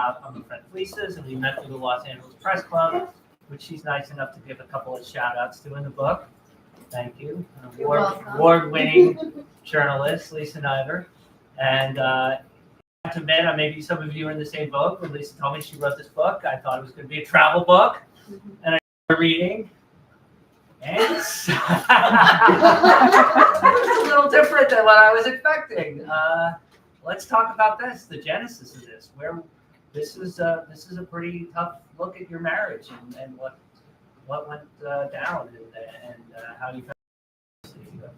I'm a friend of Lisa's, and we met through the Los Angeles Press Club, which she's nice enough to give a couple of shout outs to in the book. Thank you. Award-winning journalist, Lisa Niver. And to admit, maybe some of you are in the same boat. When Lisa told me she wrote this book, I thought it was going to be a travel book. And I started reading. And it's a little different than what I was expecting. Let's talk about this, the genesis of this. This is a pretty tough look at your marriage and what went down and how you found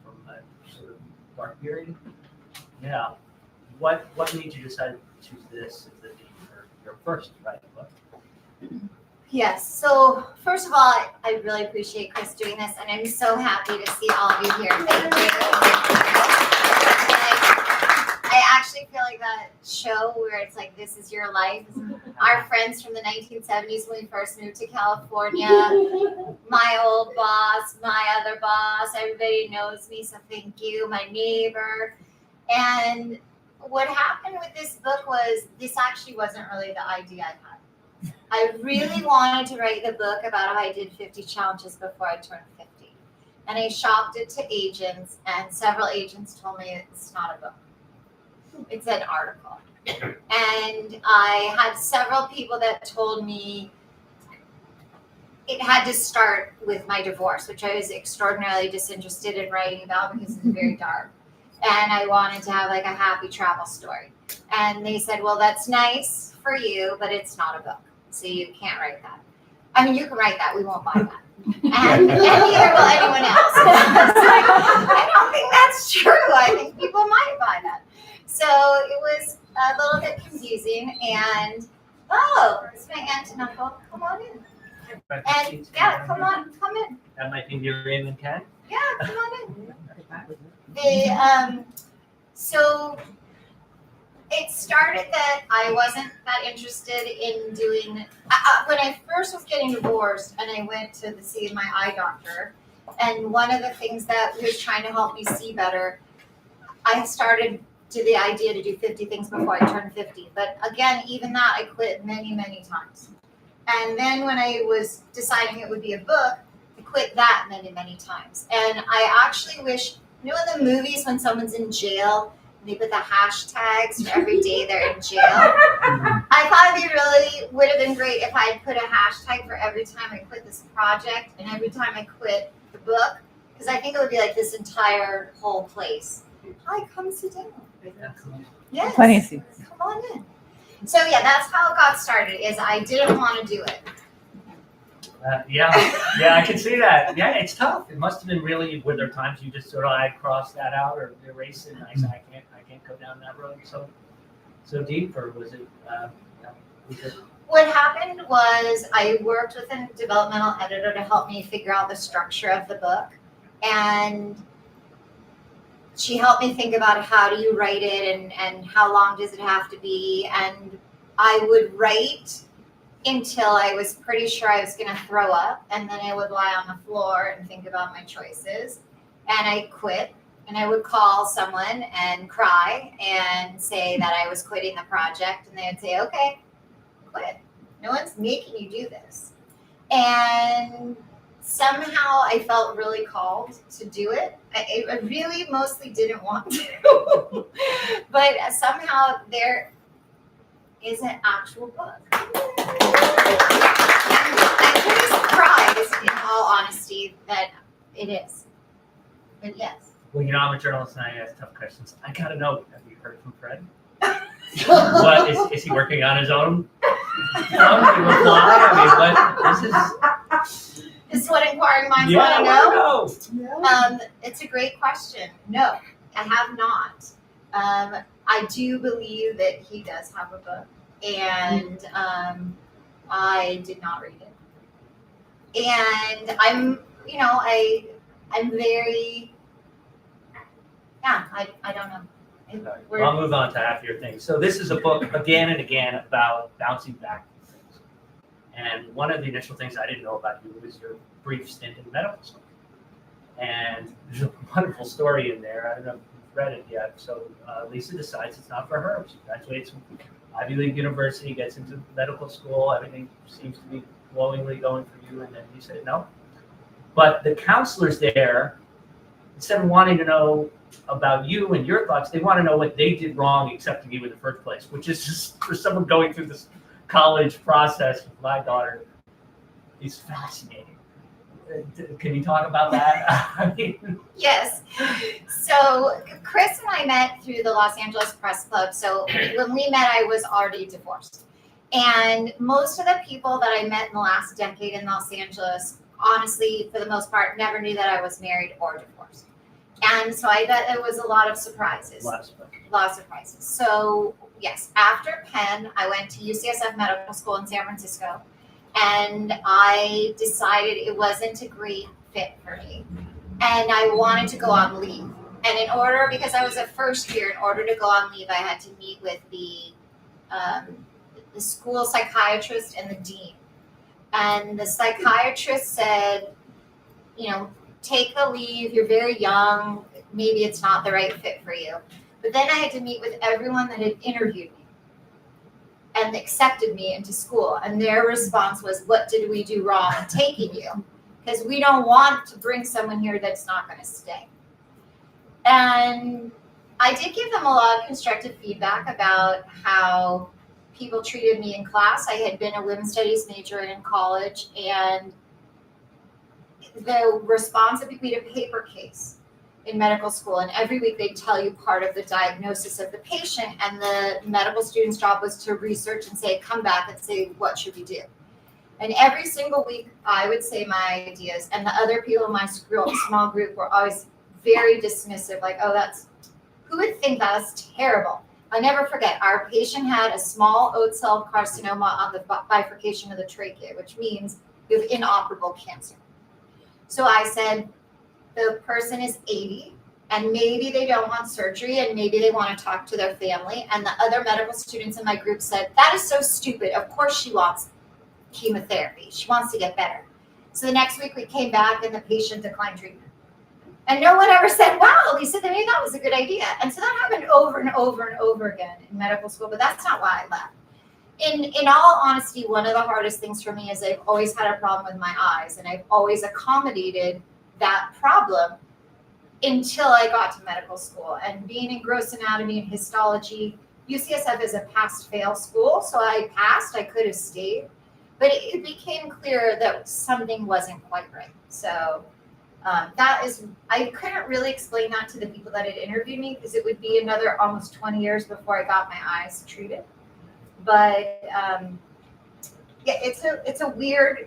from a sort of dark period. Yeah. What made you decide to choose this as your first writing book? Yes. So first of all, I really appreciate Chris doing this, and I'm so happy to see all of you here. Thank you. I actually feel like that show where it's like, this is your life. Our friends from the 1970s when we first moved to California, my old boss, my other boss, everybody knows me, so thank you, my neighbor. And what happened with this book was, this actually wasn't really the idea I had. I really wanted to write the book about how I did 50 challenges before I turned 50. And I shopped it to agents, and several agents told me it's not a book. It's an article. And I had several people that told me it had to start with my divorce, which I was extraordinarily disinterested in writing about because it's very dark. And I wanted to have like a happy travel story. And they said, well, that's nice for you, but it's not a book. So you can't write that. I mean, you can write that. We won't buy that. And neither will anyone else. Like, I don't think that's true. I think people might buy that. So it was a little bit confusing. And, it's my Aunt and Uncle. Come on in. And, yeah, come in. That might be Miriam and Ken. Yeah, come on in. So it started that I wasn't that interested in doing, when I first was getting divorced and I went to see my eye doctor, and one of the things that was trying to help me see better, I started to the idea to do 50 things before I turned 50. But again, even that I quit many, many times. And then when I was deciding it would be a book, I quit that many, many times. And I actually wish, in the movies when someone's in jail, they put the hashtags for every day they're in jail. I thought it really would have been great if I had put a hashtag for every time I quit this project and every time I quit the book, because I think it would be like this entire whole place. Hi, come sit down. Yes. Plenty of seats. Come on in. So yeah, that's how it got started. Is I didn't want to do it. Yeah, I can see that. Yeah, it's tough. It must have been really. Were there times you just sort of crossed that out or erased it? And I said, I can't go down that road so deep, or was it? What happened was I worked with a developmental editor to help me figure out the structure of the book, and she helped me think about how do you write it and how long does it have to be, and I would write until I was pretty sure I was going to throw up, and then I would lie on the floor and think about my choices, and I quit, and I would call someone and cry and say that I was quitting the project, and they would say, okay, quit. No one's making you do this. And somehow I felt really called to do it. I really mostly didn't want to, but somehow there is an actual book. I'm pretty surprised, in all honesty, that it is. But yes. Well, I'm a journalist and I ask tough questions. I gotta know. Have you heard from Fred? What is he working on his own? This is what inquiring minds want to know. It's a great question. No, I have not. I do believe that he does have a book, and I did not read it. And I'm very, I don't know. Well, I'll move on to happier things. So this is a book again and again about bouncing back from things. And one of the initial things I didn't know about you was your brief stint in medical school. And there's a wonderful story in there. I don't know if you've read it yet. So Lisa decides it's not for her. She graduates from Ivy League university, gets into medical school, everything seems to be glowingly going for you, and then you say no. But the counselors there, instead of wanting to know about you and your thoughts, they want to know what they did wrong accepting you in the first place, which is just for someone going through this college process with my daughter is fascinating. Can you talk about that? I mean, Yes. So Chris and I met through the Los Angeles Press Club. So when we met, I was already divorced. And most of the people that I met in the last decade in Los Angeles, honestly, for the most part, never knew that I was married or divorced. And so I bet there was a lot of surprises. A lot of surprises. So yes, after Penn, I went to UCSF Medical School in San Francisco. And I decided it wasn't a great fit for me. And I wanted to go on leave. And because I was a first year, in order to go on leave, I had to meet with the school psychiatrist and the dean. And the psychiatrist said, take the leave, you're very young, maybe it's not the right fit for you. But then I had to meet with everyone that had interviewed me and accepted me into school. And their response was, what did we do wrong in taking you? Because we don't want to bring someone here that's not going to stay. And I did give them a lot of constructive feedback about how people treated me in class. I had been a women's studies major in college, and the response would be a paper case in medical school, and every week they'd tell you part of the diagnosis of the patient, and the medical student's job was to research and come back and say, what should we do? And every single week I would say my ideas, and the other people in my small group were always very dismissive, like, who would think that's terrible? I'll never forget, our patient had a small oat cell carcinoma on the bifurcation of the trachea, which means you have inoperable cancer. So I said, the person is 80 and maybe they don't want surgery and maybe they want to talk to their family. And the other medical students in my group said, that is so stupid. Of course she wants chemotherapy. She wants to get better. So the next week we came back and the patient declined treatment. And no one ever said, wow, Lisa, maybe that was a good idea. And so that happened over and over and over again in medical school, but that's not why I left. In all honesty, one of the hardest things for me is I've always had a problem with my eyes, and I've always accommodated that problem until I got to medical school. And being in gross anatomy and histology, UCSF is a pass-fail school, so I passed, I could have stayed, but it became clear that something wasn't quite right. So I couldn't really explain that to the people that had interviewed me, because it would be another almost 20 years before I got my eyes treated. But it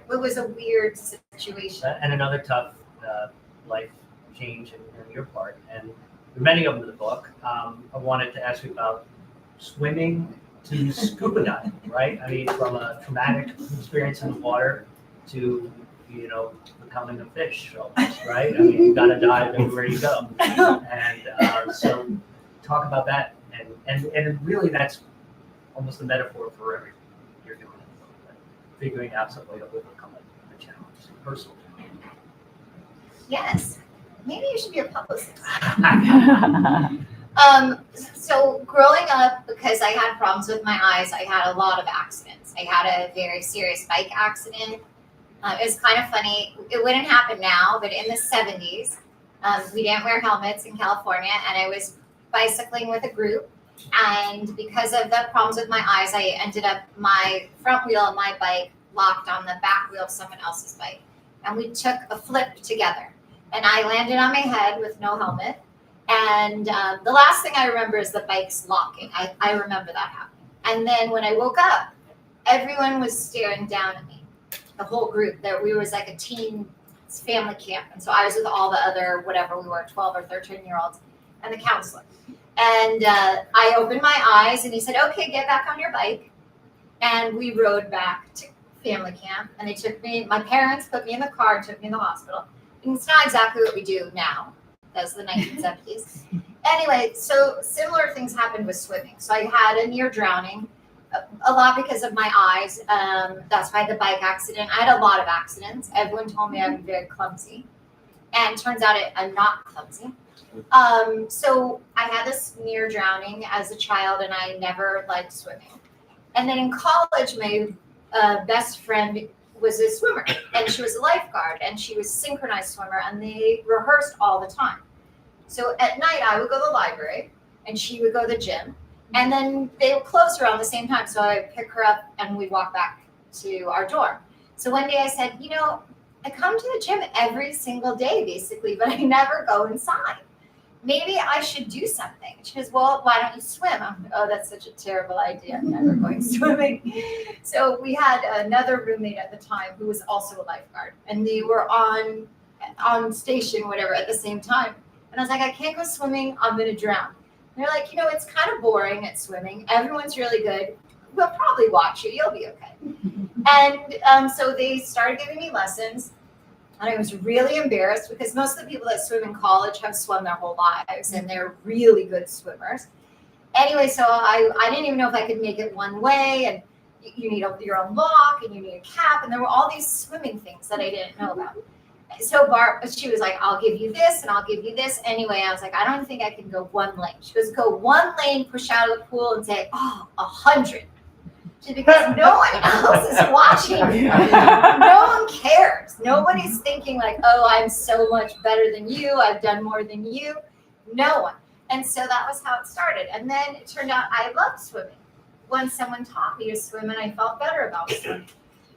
was a weird situation. And another tough life change in your part, and many of them in the book. I wanted to ask you about swimming to scuba diving, right? I mean, from a traumatic experience in the water to, becoming a fish almost, right? I mean, you got to dive everywhere you go. And so talk about that. And really that's almost a metaphor for everything you're doing, figuring out some way to overcome a challenge, a personal challenge. Yes. Maybe you should be a publicist. So growing up, because I had problems with my eyes, I had a lot of accidents. I had a very serious bike accident. It was kind of funny. It wouldn't happen now, but in the 70s, we didn't wear helmets in California, and I was bicycling with a group. And because of the problems with my eyes, I ended up my front wheel of my bike locked on the back wheel of someone else's bike. And we took a flip together. And I landed on my head with no helmet. And the last thing I remember is the bike's locking. I remember that happening. And then when I woke up, everyone was staring down at me. The whole group. We was like a teen family camp. And so I was with all the other, whatever we were, 12 or 13-year-olds, and the counselor. And I opened my eyes, and he said, okay, get back on your bike. And we rode back to family camp. And they took me, my parents put me in the car and took me to the hospital. And it's not exactly what we do now. That was the 1970s. Anyway, so similar things happened with swimming. So I had a near drowning, a lot because of my eyes. That's why the bike accident. I had a lot of accidents. Everyone told me I'm very clumsy. And turns out I'm not clumsy. So I had this near drowning as a child, and I never liked swimming. And then in college, my best friend was a swimmer, and she was a lifeguard, and she was a synchronized swimmer, and they rehearsed all the time. So at night, I would go to the library, and she would go to the gym, and then they would close around the same time. So I would pick her up, and we'd walk back to our dorm. So one day I said, I come to the gym every single day, basically, but I never go inside. Maybe I should do something. She goes, well, why don't you swim? I'm like, oh, that's such a terrible idea. I'm never going swimming. So we had another roommate at the time who was also a lifeguard, and they were on station, whatever, at the same time. And I was like, I can't go swimming. I'm going to drown. And they're like, it's kind of boring at swimming. Everyone's really good. We'll probably watch you. You'll be okay. And so they started giving me lessons. And I was really embarrassed because most of the people that swim in college have swum their whole lives and they're really good swimmers. Anyway, so I didn't even know if I could make it one way, and you need your own lock and you need a cap, and there were all these swimming things that I didn't know about. So she was like, I'll give you this and I'll give you this. Anyway, I was like, I don't think I can go one lane. She goes, go one lane, push out of the pool and say, 100. Because no one else is watching. No one cares. Nobody's thinking like, oh, I'm so much better than you. I've done more than you. No one. And so that was how it started. And then it turned out I loved swimming. When someone taught me to swim, and I felt better about swimming.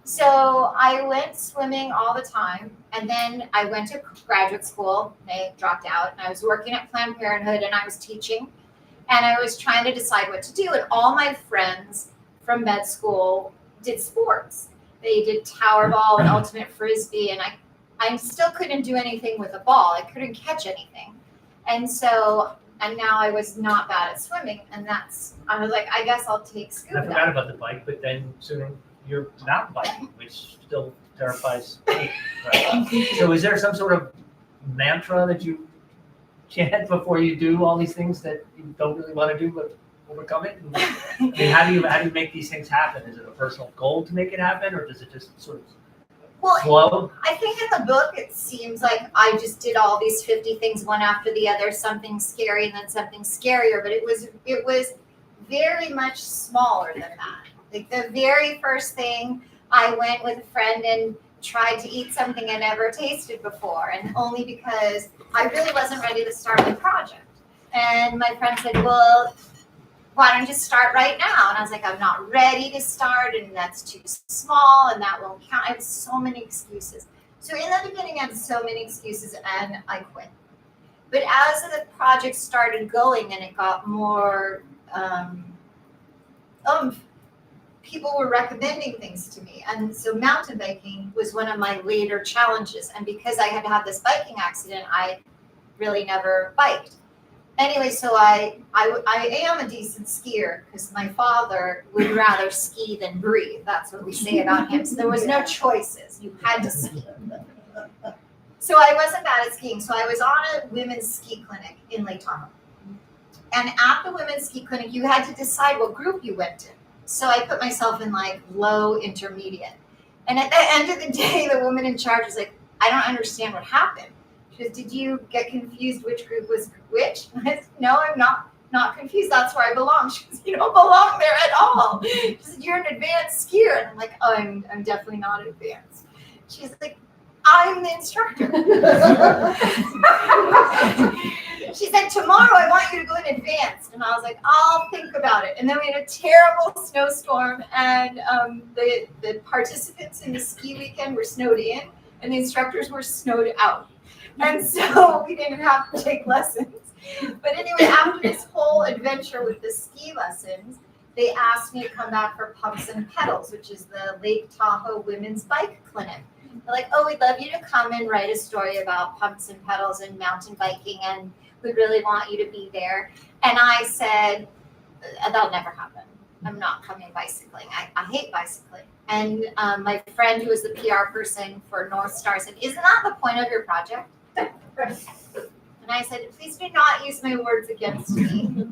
So I went swimming all the time. And then I went to graduate school. I dropped out. And I was working at Planned Parenthood, and I was teaching. And I was trying to decide what to do. And all my friends from med school did sports. They did tower ball and ultimate frisbee, and I still couldn't do anything with a ball. I couldn't catch anything. And now I was not bad at swimming, and I was like, I guess I'll take scuba. I forgot about the bike, but then soon you're mountain biking, which still terrifies me. Right? So is there some sort of mantra that you chant before you do all these things that you don't really want to do, but overcome it? How do you make these things happen? Is it a personal goal to make it happen, or does it just sort of flow? I think in the book it seems like I just did all these 50 things one after the other, something scary and then something scarier, but it was very much smaller than that. Like the very first thing, I went with a friend and tried to eat something I never tasted before, and only because I really wasn't ready to start the project. And my friend said, well, why don't you start right now? And I was like, I'm not ready to start, and that's too small, and that won't count. I have so many excuses. So in the beginning, I had so many excuses, and I quit. But as the project started going and it got more, people were recommending things to me. And so mountain biking was one of my later challenges. And because I had had this biking accident, I really never biked. Anyway, so I am a decent skier because my father would rather ski than breathe. That's what we say about him. So there was no choices. You had to ski. So I wasn't bad at skiing. So I was on a women's ski clinic in Lake Tahoe. And at the women's ski clinic, you had to decide what group you went in. So I put myself in like low intermediate. And at the end of the day, the woman in charge was like, I don't understand what happened. She goes, did you get confused which group was which? And I said, no, I'm not confused. That's where I belong. She goes, you don't belong there at all. She said, you're an advanced skier. And I'm like, oh, I'm definitely not advanced. She's like, I'm the instructor. She said, tomorrow I want you to go in advanced. And I was like, I'll think about it. And then we had a terrible snowstorm, and the participants in the ski weekend were snowed in, and the instructors were snowed out. And so we didn't have to take lessons. But anyway, after this whole adventure with the ski lessons, they asked me to come back for Pumps and Pedals, which is the Lake Tahoe Women's Bike Clinic. They're like, oh, we'd love you to come and write a story about pumps and pedals and mountain biking, and we really want you to be there. And I said, that'll never happen. I'm not coming bicycling. I hate bicycling. And my friend who was the PR person for North Star said, isn't that the point of your project? And I said, please do not use my words against me.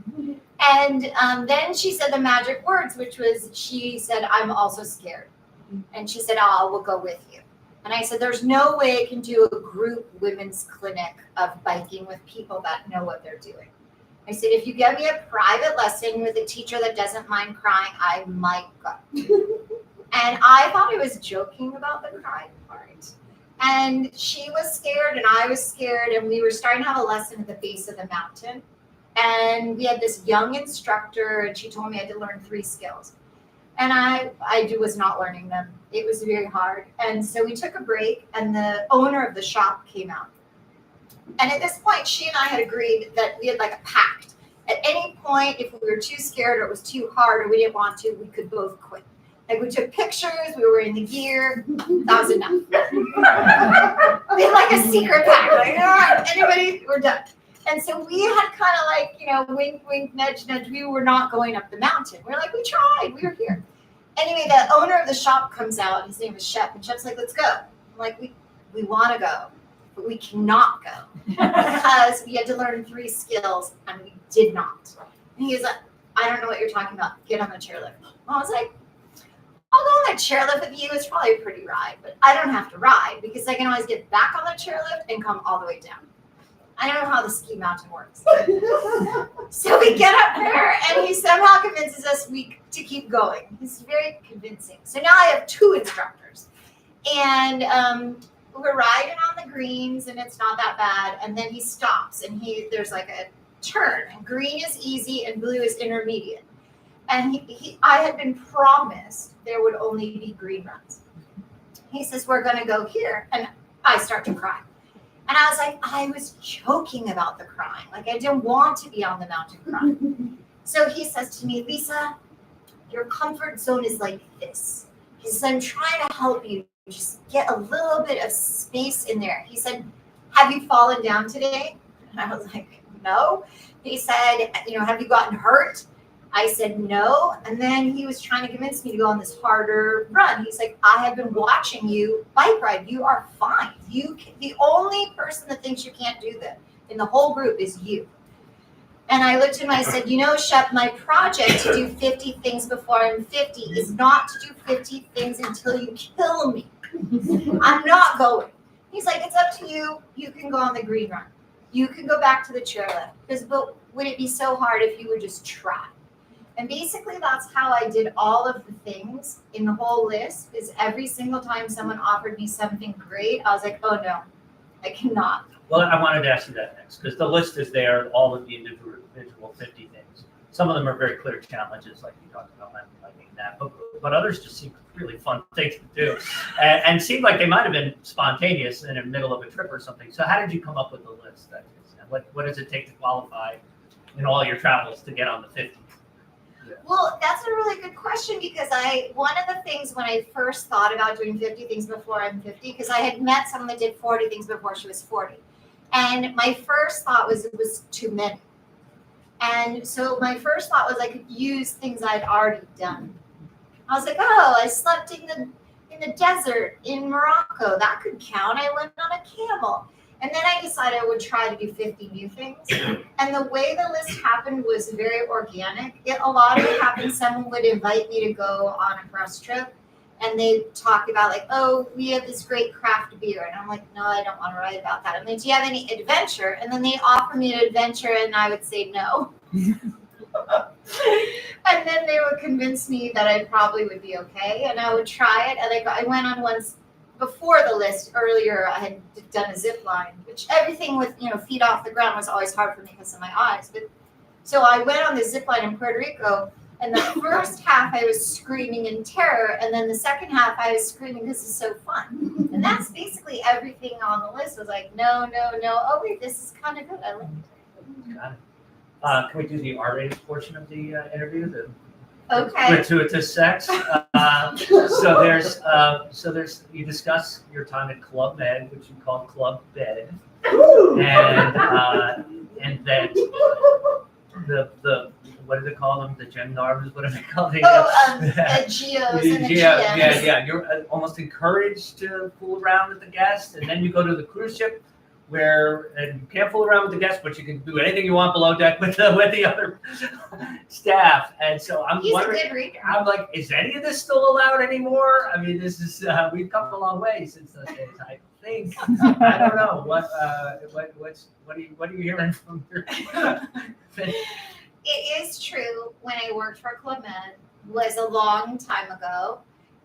And then she said the magic words, which was, she said, I'm also scared. And she said, we'll go with you. And I said, there's no way I can do a group women's clinic of biking with people that know what they're doing. I said, if you get me a private lesson with a teacher that doesn't mind crying, I might go. And I thought he was joking about the crying part. And she was scared and I was scared, and we were starting to have a lesson at the base of the mountain. And we had this young instructor, and she told me I had to learn 3 skills. And I was not learning them. It was very hard. And so we took a break, and the owner of the shop came out. And at this point, she and I had agreed that we had like a pact. At any point, if we were too scared or it was too hard or we didn't want to, we could both quit. Like, we took pictures, we were wearing the gear. That was enough. We had like a secret pact. Like, all right, anybody, we're done. And so we had kind of like, you know, wink, wink, nudge, nudge. We were not going up the mountain. We were like, we tried. We were here. Anyway, the owner of the shop comes out. His name is Shep. And Shep's like, let's go. I'm like, we want to go, but we cannot go because we had to learn 3 skills and we did not. And he was like, I don't know what you're talking about. Get on the chairlift. I was like, I'll go on that chairlift with you. It's probably a pretty ride, but I don't have to ride because I can always get back on the chairlift and come all the way down. I don't know how the ski mountain works. So we get up there and he somehow convinces us to keep going. He's very convincing. So now I have 2 instructors. And we're riding on the greens and it's not that bad. And then he stops and there's like a turn. And green is easy and blue is intermediate. And I had been promised there would only be green runs. He says, we're going to go here. And I start to cry. And I was like, I was joking about the crying. Like, I didn't want to be on the mountain crying. So he says to me, Lisa, your comfort zone is like this. He says, I'm trying to help you just get a little bit of space in there. He said, have you fallen down today? And I was like, no. He said, have you gotten hurt? I said, no. And then he was trying to convince me to go on this harder run. He's like, I have been watching you bike ride. You are fine. The only person that thinks you can't do that in the whole group is you. And I looked at him and I said, Shep, my project to do 50 things before I'm 50 is not to do 50 things until you kill me. I'm not going. He's like, it's up to you. You can go on the green run. You can go back to the chairlift. But would it be so hard if you would just try? And basically, that's how I did all of the things in the whole list, is every single time someone offered me something great, I was like, oh, no, I cannot. Well, I wanted to ask you that next, because the list is there, all of the individual 50 things. Some of them are very clear challenges, like you talked about, liking that, but others just seem really fun things to do, and seem like they might have been spontaneous in the middle of a trip or something. So how did you come up with the list? What does it take to qualify in all your travels to get on the 50? Well, that's a really good question, because one of the things when I first thought about doing 50 things before I'm 50, because I had met someone that did 40 things before she was 40. And my first thought was it was too many. And so my first thought was I could use things I'd already done. I was like, oh, I slept in the desert in Morocco. That could count. I went on a camel. And then I decided I would try to do 50 new things. And the way the list happened was very organic. A lot of it happened, someone would invite me to go on a press trip. And they talk about like, oh, we have this great craft beer. And I'm like, no, I don't want to write about that. I'm like, do you have any adventure? And then they offer me an adventure and I would say no. And then they would convince me that I probably would be okay. And I would try it. And I went on once before the list earlier. I had done a zip line, which everything with, feet off the ground was always hard for me because of my eyes. But so I went on the zip line in Puerto Rico. And the first half I was screaming in terror, and then the second half I was screaming, this is so fun. And that's basically everything on the list was like, no, no, no. Oh, wait, this is kind of good. I like it. Got it. Can we do the R-rated portion of the interview? The gratuitous sex. So there's you discuss your time at Club Med, which you call Club Bed, and then the what do they call them? The gem narvers? What do they call them? The geos and the GMs. Yeah. You're almost encouraged to fool around with the guests, and then you go to the cruise ship and you can't fool around with the guests, but you can do anything you want below deck with the other staff. And so He's wondering, a good reader. I'm like, is any of this still allowed anymore? I mean, this is we've come a long way since those days, I think. I don't know what are you hearing from your? It is true. When I worked for Club Med was a long time ago,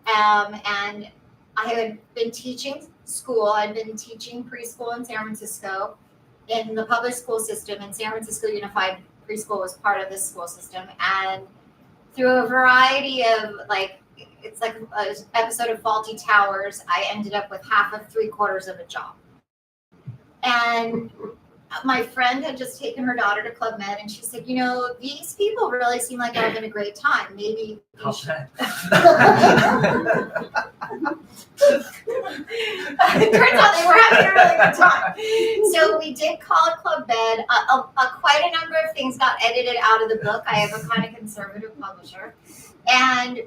and I had been teaching school. I'd been teaching preschool in San Francisco in the public school system, and San Francisco Unified Preschool was part of this school system. And through a variety of it's like an episode of Faulty Towers, I ended up with half of 3/4 of a job. And my friend had just taken her daughter to Club Med, and she said, these people really seem like they're having a great time. Maybe you should. It turns out they were having a really good time. So we did call it Club Med. Quite a number of things got edited out of the book. I have a kind of conservative publisher.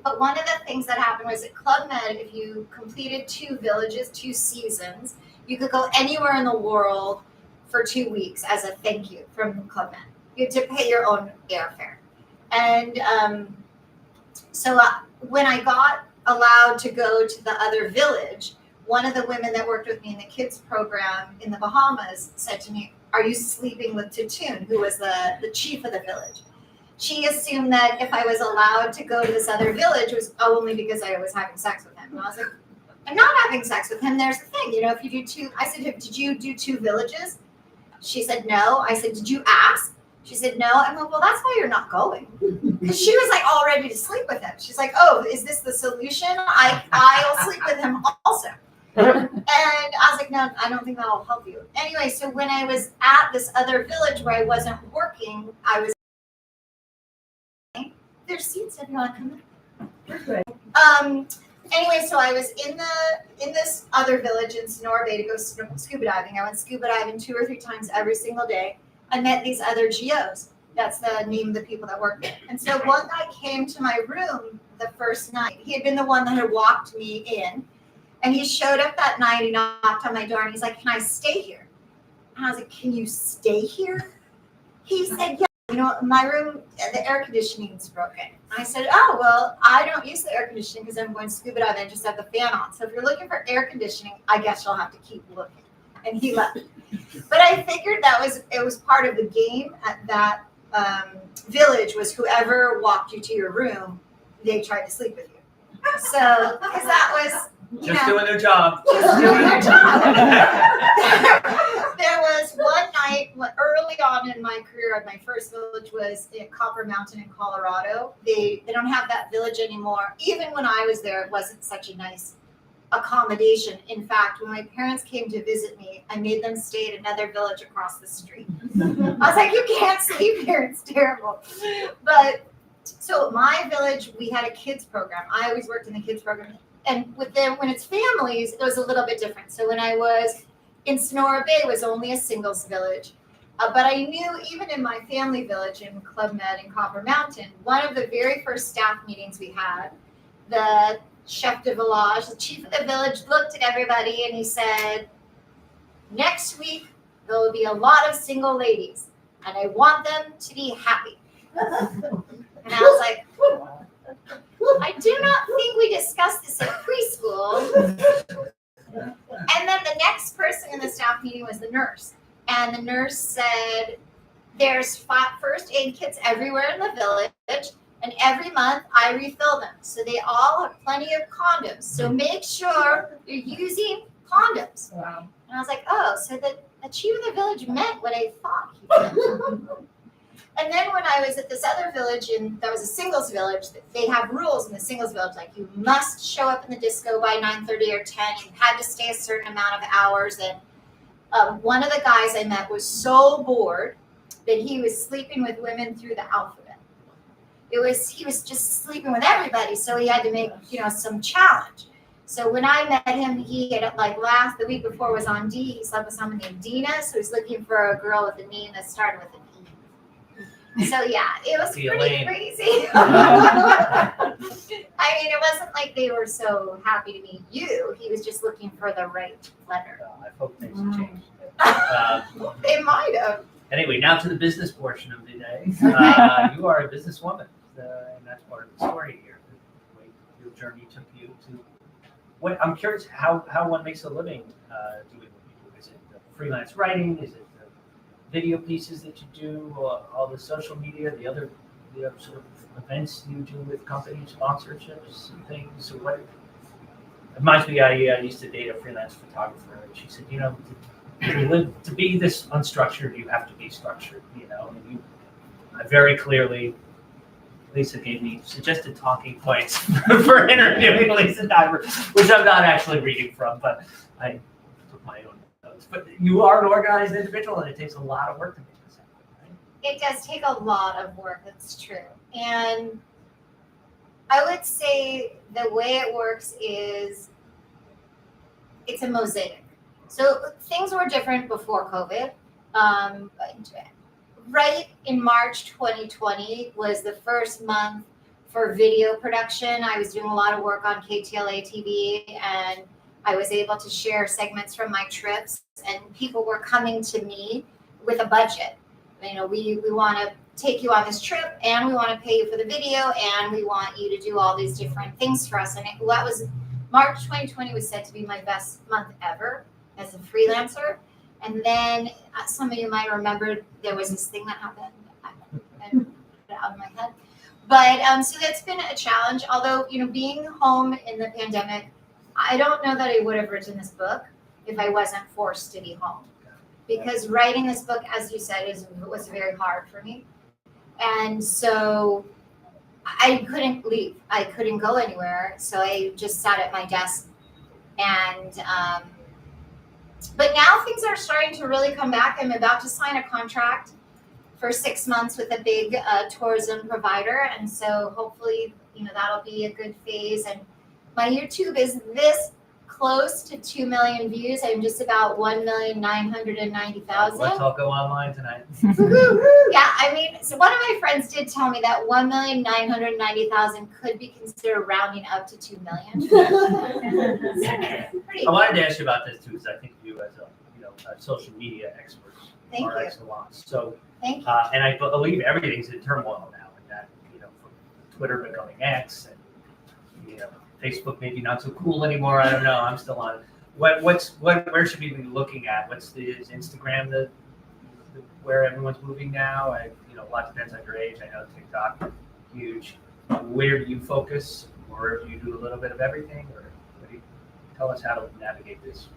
But one of the things that happened was at Club Med, if you completed 2 villages, 2 seasons, you could go anywhere in the world for 2 weeks as a thank you from Club Med. You had to pay your own airfare. And so when I got allowed to go to the other village, one of the women that worked with me in the kids program in the Bahamas said to me, "Are you sleeping with Tatoon," who was the chief of the village? She assumed that if I was allowed to go to this other village, it was only because I was having sex with him. And I was like, I'm not having sex with him. There's the thing, if you do 2, I said, did you do 2 villages? She said, no. I said, did you ask? She said, no. I'm like, well, that's why you're not going. Because she was all ready to sleep with him. She's like, oh, is this the solution? I'll sleep with him also. And I was like, no, I don't think that'll help you. Anyway, so when I was at this other village where I wasn't working, I was there's seats if you want to come in. Anyway, so I was in this other village in Sonora Bay to go scuba diving. I went scuba diving 2 or 3 times every single day. I met these other GOs. That's the name of the people that work there. And so one guy came to my room the first night. He had been the one that had walked me in. And he showed up that night. He knocked on my door and he's like, "Can I stay here?" And I was like, "Can you stay here?" He said, "Yeah. My room, the air conditioning is broken." I said, "Oh, well, I don't use the air conditioning because I'm going scuba diving and just have the fan on. So if you're looking for air conditioning, I guess you'll have to keep looking." And he left. But I figured it was part of the game at that village was whoever walked you to your room, they tried to sleep with you. So, because that was, just doing their job. Just doing their job. There was one night early on in my career, my first village was in Copper Mountain in Colorado. They don't have that village anymore. Even when I was there, it wasn't such a nice accommodation. In fact, when my parents came to visit me, I made them stay at another village across the street. I was like, "You can't sleep here. It's terrible." But so my village, we had a kids program. I always worked in the kids program. And with them, when it's families, it was a little bit different. So when I was in Sonora Bay, it was only a singles village. But I knew even in my family village in Club Med in Copper Mountain, one of the very first staff meetings we had, the chef de village, the chief of the village, looked at everybody and he said, "Next week, there will be a lot of single ladies, and I want them to be happy." And I was like, "I do not think we discussed this at preschool." And then the next person in the staff meeting was the nurse. And the nurse said, "There's first aid kits everywhere in the village, and every month I refill them. So they all have plenty of condoms. So make sure you're using condoms." Wow. And I was like, oh, so the chief of the village meant what I thought he meant. And then when I was at this other village, and that was a singles village, they have rules in the singles village, like you must show up in the disco by 9:30 or 10. You had to stay a certain amount of hours. And one of the guys I met was so bored that he was sleeping with women through the alphabet. He was just sleeping with everybody, so he had to make some challenge. So when I met him, he had the week before was on D. He slept with someone named Dina, so he's looking for a girl with a name that started with an E. So yeah, it was pretty crazy. I mean, it wasn't like they were so happy to meet you. He was just looking for the right letter. I hope things have changed. They might have. Anyway, now to the business portion of the day. You are a businesswoman, and that's part of the story here. The way your journey took you to I'm curious how one makes a living doing what you do. Is it the freelance writing? Is it the video pieces that you do? All the social media, the other sort of events you do with company sponsorships and things? So what? It reminds me, I used to date a freelance photographer, and she said, to be this unstructured, you have to be structured. And I very clearly. Lisa gave me suggested talking points for interviewing Lisa Niver, which I'm not actually reading from, but I took my own notes. But you are an organized individual, and it takes a lot of work to make this happen, right? It does take a lot of work, that's true. And I would say the way it works is it's a mosaic. So things were different before COVID. Right in March 2020 was the first month for video production. I was doing a lot of work on KTLA TV, and I was able to share segments from my trips, and people were coming to me with a budget. We want to take you on this trip, and we want to pay you for the video, and we want you to do all these different things for us. And that was March 2020 was said to be my best month ever as a freelancer. And then some of you might remember there was this thing that happened. I put it out of my head. But so that's been a challenge. Although, being home in the pandemic, I don't know that I would have written this book if I wasn't forced to be home. Because writing this book, as you said, was very hard for me. And so I couldn't leave. I couldn't go anywhere. So I just sat at my desk and but now things are starting to really come back. I'm about to sign a contract for 6 months with a big tourism provider. And so hopefully, that'll be a good phase. And my YouTube is this close to 2 million views. I'm just about 1,990,000. Let's all go online tonight. Yeah, so one of my friends did tell me that 1,990,000 could be considered rounding up to 2 million. I wanted to ask you about this too, because I think you, as a social media expert, are excellent. So, thank you. And I believe everything's in turmoil now, and that from Twitter becoming X, and Facebook maybe not so cool anymore. I don't know. I'm still on it. Where should we be looking at? Is Instagram where everyone's moving now? A lot depends on your age. I know TikTok, huge. Where do you focus, or do you do a little bit of everything, or tell us how to navigate this?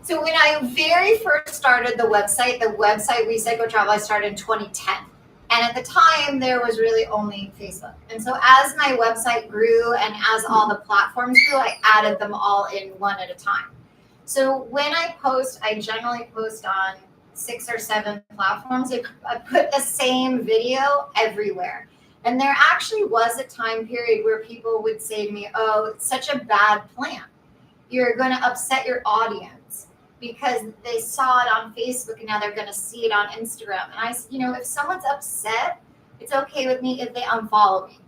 So when I very first started the website We Said Go Travel, I started in 2010. And at the time, there was really only Facebook. And so as my website grew and as all the platforms grew, I added them all in one at a time. So when I post, I generally post on 6 or 7 platforms. I put the same video everywhere. And there actually was a time period where people would say to me, oh, it's such a bad plan. You're going to upset your audience because they saw it on Facebook and now they're going to see it on Instagram. And I said, if someone's upset, it's okay with me if they unfollow me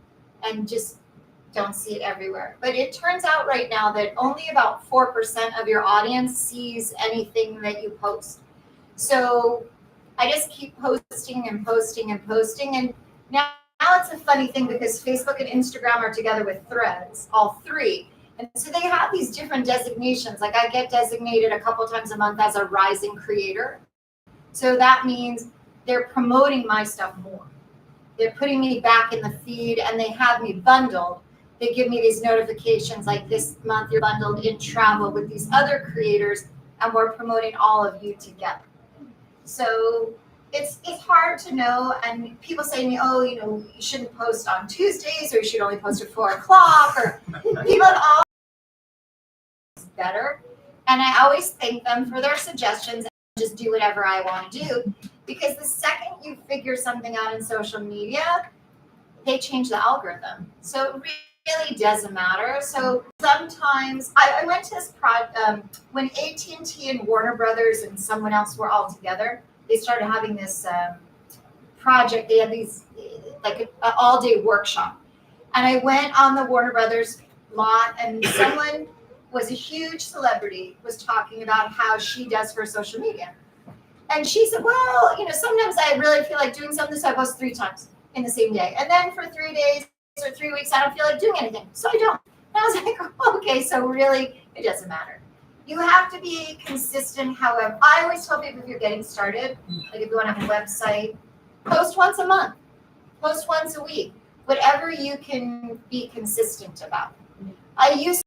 and just don't see it everywhere. But it turns out right now that only about 4% of your audience sees anything that you post. So I just keep posting and posting and posting. And now it's a funny thing because Facebook and Instagram are together with Threads, all 3. And so they have these different designations. Like I get designated a couple times a month as a rising creator. So that means they're promoting my stuff more. They're putting me back in the feed and they have me bundled. They give me these notifications like this month you're bundled in travel with these other creators and we're promoting all of you together. So it's hard to know. And people say to me, oh, you shouldn't post on Tuesdays or you should only post at 4 o'clock or people at all. Better. And I always thank them for their suggestions and just do whatever I want to do. Because the second you figure something out in social media, they change the algorithm. So it really doesn't matter. So sometimes I went to this when AT&T and Warner Brothers and someone else were all together, they started having this project. They had these like an all-day workshop. And I went on the Warner Brothers lot and someone was a huge celebrity, was talking about how she does her social media. And she said, well, sometimes I really feel like doing something, so I post 3 times in the same day. And then for 3 days or 3 weeks, I don't feel like doing anything, so I don't. And I was like, Okay, so really, it doesn't matter. You have to be consistent. However, I always tell people if you're getting started, like if you want to have a website, post once a month, post once a week, whatever you can be consistent about. I used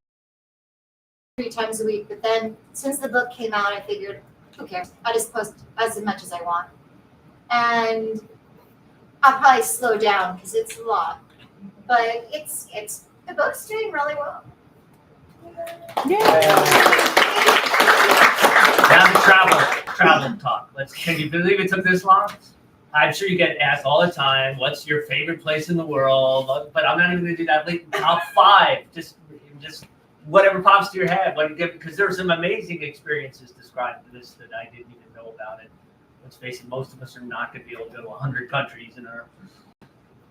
to 3 times a week, but then since the book came out, I figured, who cares? I just post as much as I want. And I'll probably slow down because it's a lot. But it's the book's doing really well. Now the travel talk. Can you believe it took this long? I'm sure you get asked all the time, what's your favorite place in the world? But I'm not even going to do that. Like top 5, just whatever pops to your head. Because there were some amazing experiences described in this that I didn't even know about it. Let's face it, most of us are not going to be able to go to 100 countries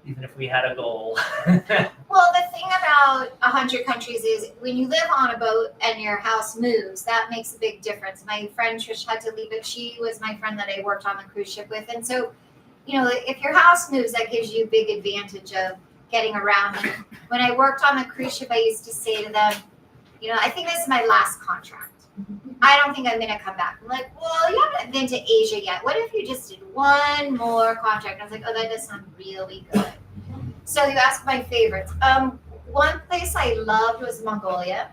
even if we had a goal. Well, the thing about 100 countries is when you live on a boat and your house moves, that makes a big difference. My friend Trish had to leave, but she was my friend that I worked on the cruise ship with. And so, if your house moves, that gives you a big advantage of getting around. And when I worked on the cruise ship, I used to say to them, I think this is my last contract. I don't think I'm going to come back. I'm like, well, you haven't been to Asia yet. What if you just did one more contract? And I was like, oh, that does sound really good. So you asked my favorites. One place I loved was Mongolia.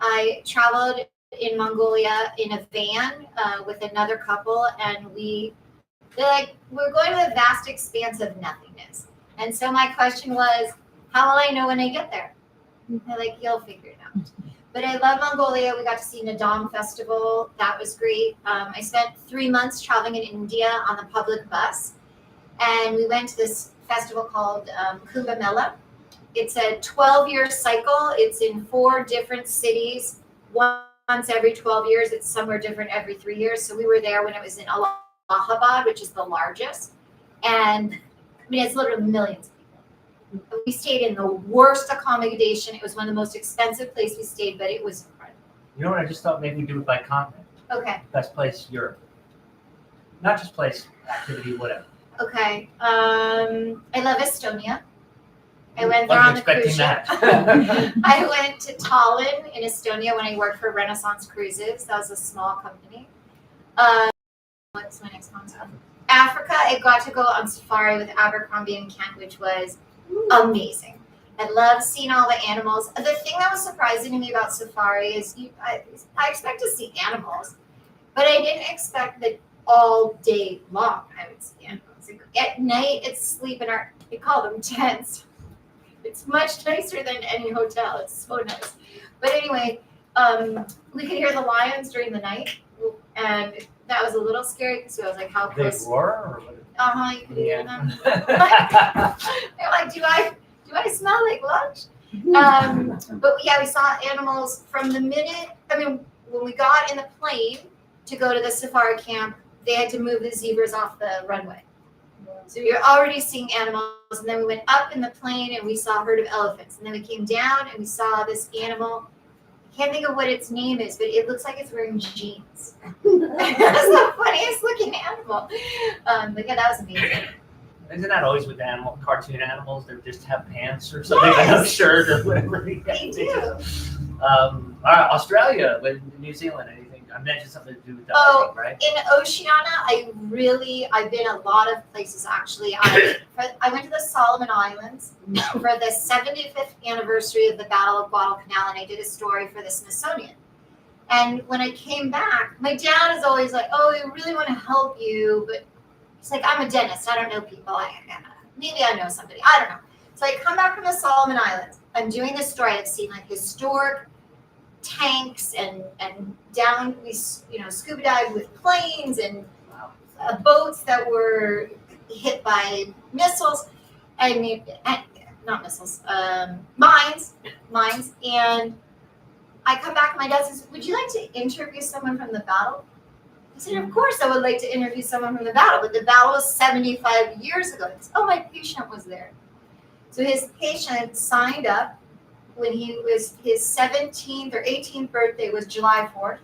I traveled in Mongolia in a van with another couple, and they're like, we're going to the vast expanse of nothingness. And so my question was, how will I know when I get there? They're like, you'll figure it out. But I love Mongolia. We got to see Nadam Festival. That was great. I spent 3 months traveling in India on the public bus. And we went to this festival called Kumbh Mela. It's a 12-year cycle. It's in 4 different cities. Once every 12 years. It's somewhere different every 3 years. So we were there when it was in Allahabad, which is the largest. And it's literally millions of people. We stayed in the worst accommodation. It was one of the most expensive places we stayed, but it was incredible. You know what? I just thought maybe we do it by continent. Okay. Best place, Europe. Not just place, activity, whatever. Okay. I love Estonia. I went there on the cruise ship. I went to Tallinn in Estonia when I worked for Renaissance Cruises. That was a small company. What's my next one? Africa. I got to go on safari with Abercrombie and Kent, which was amazing. I love seeing all the animals. The thing that was surprising to me about safari is I expect to see animals, but I didn't expect that all day long I would see animals. At night, it's sleep in we call them tents. It's much nicer than any hotel. It's so nice. But anyway, we could hear the lions during the night, and that was a little scary because I was like, how close? They roar? Or what? You could hear them. They're like, do I smell like lunch? But yeah, we saw animals from the minute, when we got in the plane to go to the safari camp, they had to move the zebras off the runway. So you're already seeing animals, and then we went up in the plane and we saw a herd of elephants, and then we came down and we saw this animal. I can't think of what its name is, but it looks like it's wearing jeans. That's the funniest looking animal. But yeah, that was amazing. Isn't that always with cartoon animals? They just have pants or something, a shirt or whatever. They do. All right, Australia, New Zealand, anything? I mentioned something to do with diving, right? In Oceania, I've been a lot of places actually. I went to the Solomon Islands for the 75th anniversary of the Battle of Guadalcanal, and I did a story for the Smithsonian. And when I came back, my dad is always like, oh, I really want to help you, but he's like, I'm a dentist. I don't know people. Maybe I know somebody. I don't know. So I come back from the Solomon Islands. I'm doing this story. I've seen historic tanks and down we scuba dived with planes and boats that were hit by missiles. Not missiles, mines. And I come back and my dad says, would you like to interview someone from the battle? I said, of course I would like to interview someone from the battle, but the battle was 75 years ago. Said, oh, my patient was there. So his patient signed up when his 17th or 18th birthday was July 4th.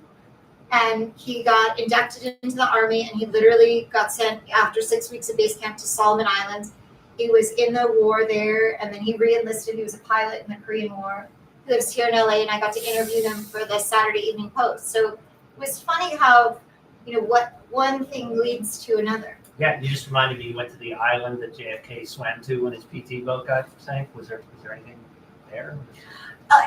And he got inducted into the Army, and he literally got sent after 6 weeks of base camp to Solomon Islands. He was in the war there, and then he re-enlisted. He was a pilot in the Korean War. who lives here in LA, and I got to interview them for the Saturday Evening Post. So it was funny how, what one thing leads to another. Yeah, you just reminded me you went to the island that JFK swam to when his PT boat got sank. Was there anything there?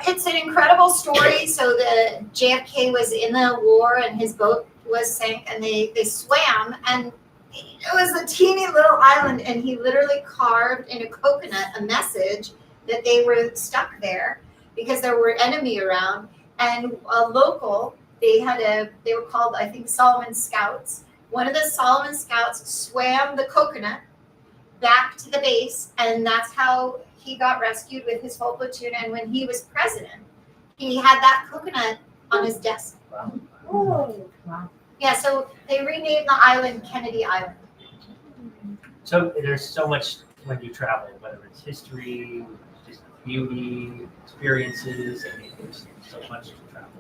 It's an incredible story. So the JFK was in the war and his boat was sank, and they swam, and it was a teeny little island, and he literally carved in a coconut a message that they were stuck there because there were enemy around. And a local, they were called, I think, Solomon Scouts. One of the Solomon Scouts swam the coconut back to the base, and that's how he got rescued with his whole platoon. And when he was president, he had that coconut on his desk. Wow. Oh, wow. Yeah, so they renamed the island Kennedy Island. So there's so much when you travel, whether it's history, just beauty, experiences. I mean, there's so much to travel.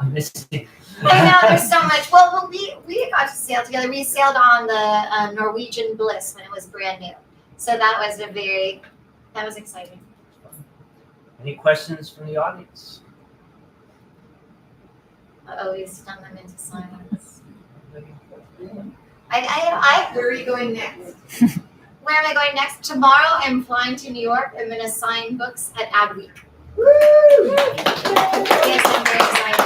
I'm missing. I know, there's so much. Well, we got to sail together. We sailed on the Norwegian Bliss when it was brand new. So that was exciting. Any questions from the audience? Uh-oh, we stun them into silence. Where are you going next? Where am I going next? Tomorrow I'm flying to New York. I'm going to sign books at Adweek. Woo! Yes, I'm very excited.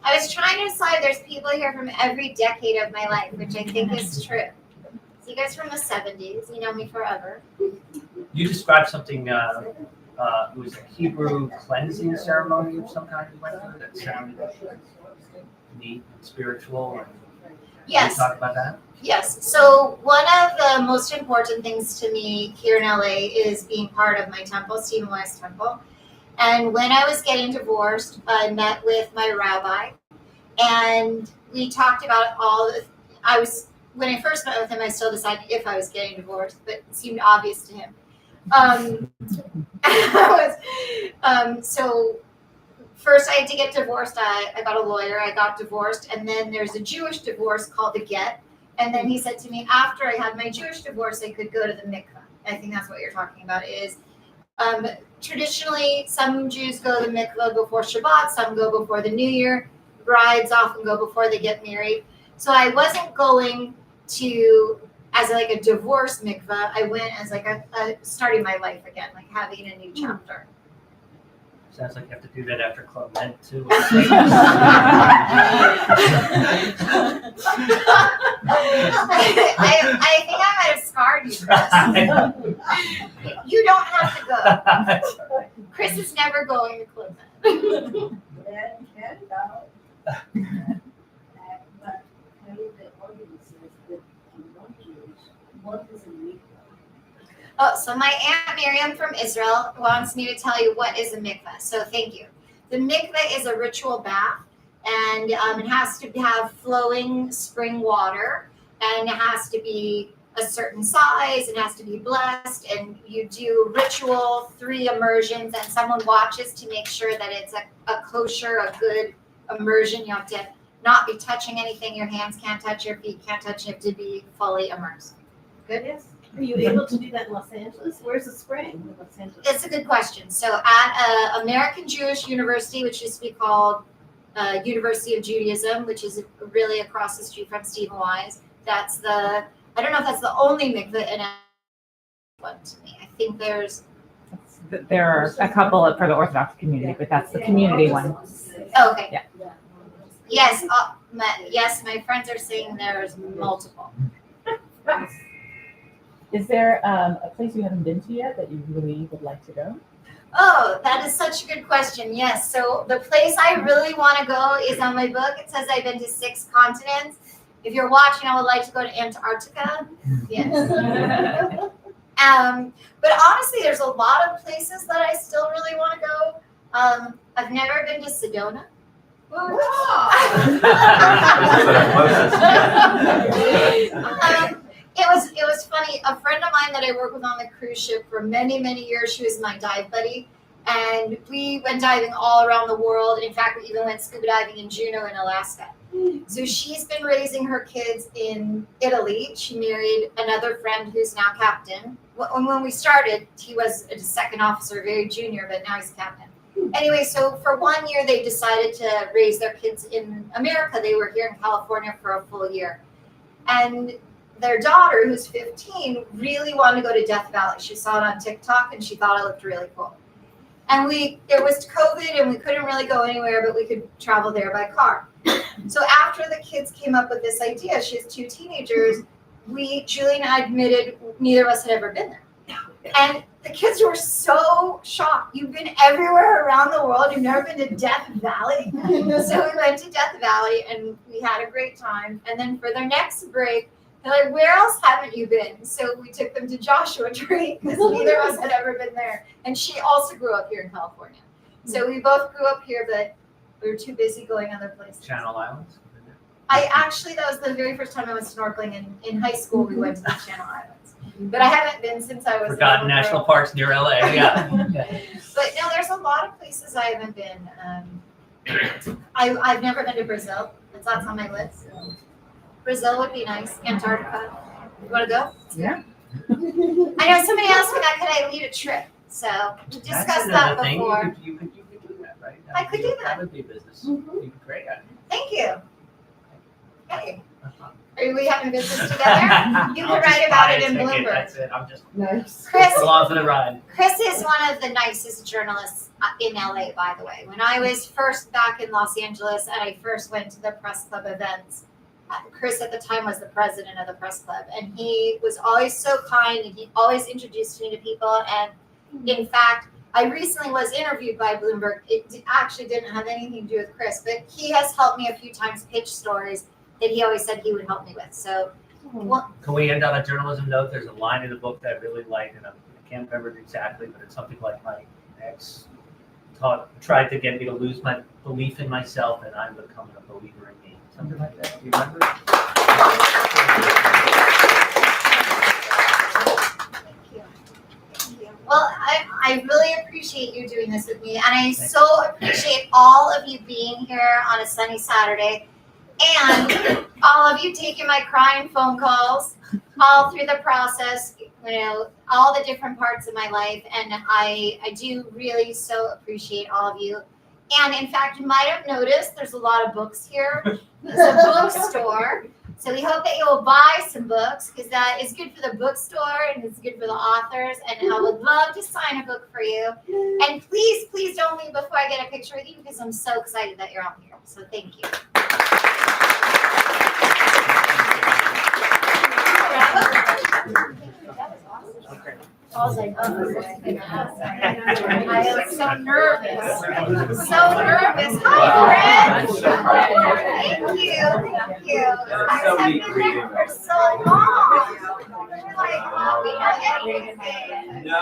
I was trying to decide, there's people here from every decade of my life, which I think is true. So you guys from the 70s, you know me forever. You described something, it was a Hebrew cleansing ceremony of some kind you went through that sounded neat and spiritual. And Yes. Can you talk about that? Yes. So one of the most important things to me here in LA is being part of my temple, Stephen Wise Temple. And when I was getting divorced, I met with my rabbi, and we talked about when I first met with him, I still decided if I was getting divorced, but it seemed obvious to him. So first I had to get divorced. I got a lawyer, I got divorced, and then there's a Jewish divorce called the get. And then he said to me, after I had my Jewish divorce, I could go to the mikveh. I think that's what you're talking about is, traditionally, some Jews go to the mikveh before Shabbat, some go before the New Year. Brides often go before they get married. So I wasn't going to as like a divorce mikveh. I went as like a starting my life again, like having a new chapter. Sounds like you have to do that after Club Med too. I think I might have scarred you, Chris. You don't have to go. Chris is never going to Club Med. Oh, so my Aunt Miriam from Israel wants me to tell you what is a mikveh. So thank you. The mikveh is a ritual bath, and it has to have flowing spring water, and it has to be a certain size, it has to be blessed, and you do ritual 3 immersions, and someone watches to make sure that it's a kosher, a good immersion. You have to not be touching anything. Your hands can't touch, your feet can't touch. You have to be fully immersed. Good? Yes. Are you able to do that in Los Angeles? Where's the spring in Los Angeles? It's a good question. So at American Jewish University, which used to be called University of Judaism, which is really across the street from Stephen Wise, I don't know if that's the only mikveh in one to me. I think there are a couple for the Orthodox community, but that's the community one. Oh, okay. Yeah. Yes, my friends are saying there's multiple. Is there a place you haven't been to yet that you really would like to go? Oh, that is such a good question. Yes. So the place I really want to go is on my book. It says I've been to 6 continents. If you're watching, I would like to go to Antarctica. Yes. But honestly, there's a lot of places that I still really want to go. I've never been to Sedona. It was funny. A friend of mine that I work with on the cruise ship for many, many years, she was my dive buddy. And we went diving all around the world. In fact, we even went scuba diving in Juneau in Alaska. So she's been raising her kids in Italy. She married another friend who's now captain. When we started, he was a second officer, very junior, but now he's a captain. Anyway, so for 1 year, they decided to raise their kids in America. They were here in California for a full year. And their daughter, who's 15, really wanted to go to Death Valley. She saw it on TikTok and she thought it looked really cool. And it was COVID and we couldn't really go anywhere, but we could travel there by car. So after the kids came up with this idea, she has 2 teenagers, Julie and I admitted neither of us had ever been there. And the kids were so shocked. You've been everywhere around the world. You've never been to Death Valley. So we went to Death Valley and we had a great time. And then for their next break, they're like, where else haven't you been? So we took them to Joshua Tree because neither of us had ever been there. And she also grew up here in California. So we both grew up here, but we were too busy going other places. Channel Islands. That was the very first time I went snorkeling in high school. We went to the Channel Islands. But I haven't been since I was Forgotten national parks near LA. Yeah. But no, there's a lot of places I haven't been. I've never been to Brazil. That's on my list. Brazil would be nice. Antarctica. You want to go? Yeah. I know somebody asked me that could I lead a trip. So we discussed that before. You could do that, right? I could do that. That would be business. You'd be great at it. Thank you. Hey, are we having business together? You can write about it in Bloomberg. That's it. I'm just Nice. Chris, along for the ride. Chris is one of the nicest journalists in LA, by the way. When I was first back in Los Angeles and I first went to the press club events, Chris at the time was the president of the press club, and he was always so kind and he always introduced me to people. And in fact, I recently was interviewed by Bloomberg. It actually didn't have anything to do with Chris, but he has helped me a few times pitch stories that he always said he would help me with. So, Can we end on a journalism note? There's a line in the book that I really liked, and I can't remember it exactly, but it's something like my ex tried to get me to lose my belief in myself, and I'm becoming a believer in me. Something like that. Do you remember? Thank you. Well, I really appreciate you doing this with me, and I so appreciate all of you being here on a sunny Saturday. And all of you taking my crying phone calls all through the process, all the different parts of my life. And I do really so appreciate all of you. And in fact, you might have noticed there's a lot of books here. It's a bookstore. So we hope that you will buy some books because that is good for the bookstore and it's good for the authors. And I would love to sign a book for you. And please, please don't leave before I get a picture with you because I'm so excited that you're all here. So thank you. I was like, oh, I am so nervous. So nervous. Hi, Fred. Thank you. Thank you. I have been there for so long. We're like, oh, we know everything. No.